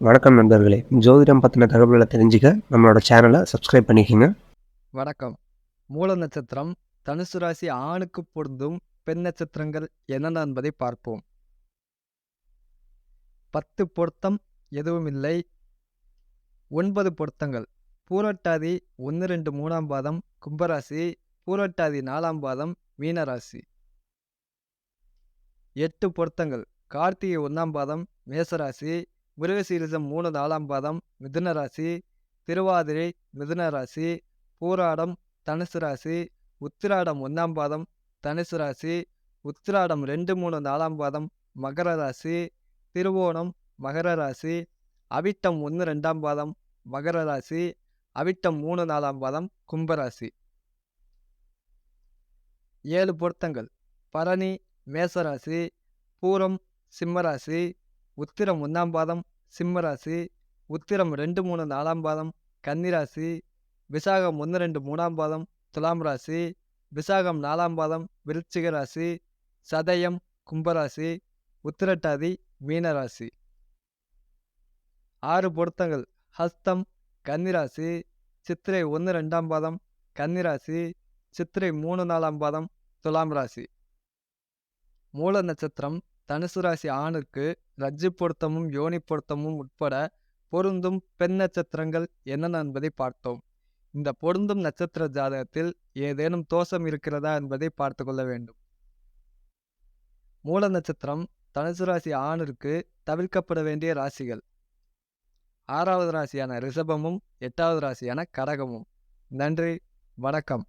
வணக்கம் நண்பர்களே. ஜோதிடம் பத்தின தகவல்கள தெரிஞ்சுக்க நம்மளோட சேனல சப்ஸ்கிரைப் பண்ணிக்கங்க. வணக்கம். மூல நட்சத்திரம் தனுசு ராசி ஆணுக்கு பொருந்தும் பெண் நட்சத்திரங்கள் என்னென்ன என்பதை பார்ப்போம். 10 பொருத்தம் எதுவும் இல்லை. 9 பொருத்தங்கள். பூரட்டாதி 1, 2, 3ஆம் பாதம் கும்பராசி, பூரட்டாதி 4ஆம் பாதம் மீனராசி. 8 பொருத்தங்கள். கார்த்திகை 1ஆம் பாதம் மேசராசி, மிருகசீரிஷம் 3, 4ஆம் பாதம் மிதுன ராசி, திருவாதிரை மிதுன ராசி, பூராடம் தனுசு ராசி, உத்திராடம் 1ஆம் பாதம் தனுசு ராசி, உத்திராடம் 2, 3, 4ஆம் பாதம் மகர ராசி, திருவோணம் மகர ராசி, அவிட்டம் 1, 2ஆம் பாதம் மகர ராசி, அவிட்டம் 3, 4ஆம் பாதம் கும்பராசி. 7 பொருத்தங்கள். பரணி மேசராசி, பூரம் சிம்மராசி, உத்திரம் 1ஆம் பாதம் சிம்மராசி, உத்திரம் 2, 3, 4ஆம் பாதம் கன்னிராசி, விசாகம் 1, 2, 3ஆம் பாதம் துலாம் ராசி, விசாகம் 4ஆம் பாதம் விருச்சிக ராசி, சதயம் கும்பராசி, உத்திரட்டாதி மீனராசி. 6 பொருத்தங்கள். ஹஸ்தம் கன்னிராசி, சித்திரை 1, 2ஆம் பாதம் கன்னிராசி, சித்திரை 3, 4ஆம் பாதம் துலாம் ராசி. மூல நட்சத்திரம் தனுசு ராசி ஆணுக்கு ரஜ்ஜு பொருத்தமும் யோனி பொருத்தமும் உட்பட பொருந்தும் பெண் நட்சத்திரங்கள் என்னென்ன என்பதை பார்த்தோம். இந்த பொருந்தும் நட்சத்திர ஜாதகத்தில் ஏதேனும் தோஷம் இருக்கிறதா என்பதை பார்த்து கொள்ள வேண்டும். மூல நட்சத்திரம் தனுசு ராசி ஆணிற்கு தவிர்க்கப்பட வேண்டிய ராசிகள்: 6வது ராசியான ரிஷபமும் 8வது ராசியான கடகமும். நன்றி, வணக்கம்.